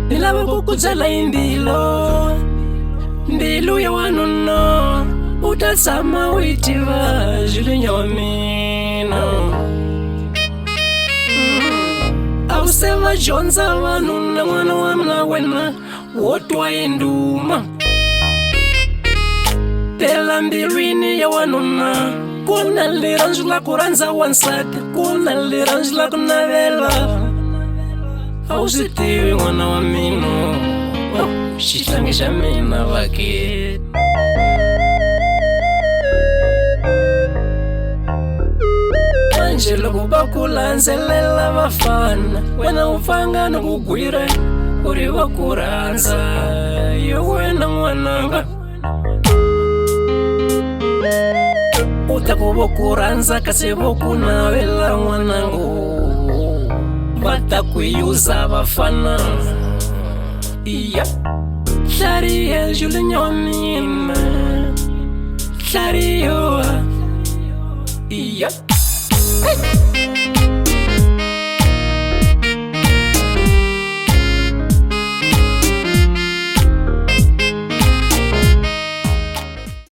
nilava kukubyala mbilu ya wanuna utasama witiva zhilinya wa mina auseva jonza vanuna mwana wa mna wena wotwa induma tela mbilwini ya wanuna kuna liranji la kuranza wansati kuna liranji la kunavela ausitiwi mwana wa mino xihlangi xa mina vaketi manje loko va ku landzelela vafana wena u pfanga ni ku gwira ku ri va ku rhandza hi wena n'wananga u ta ku vo ku rhandza kasi vo ku navela n'wanangu va ta ku yuza vafana iya hlariya julinya wa mina hlariyo iya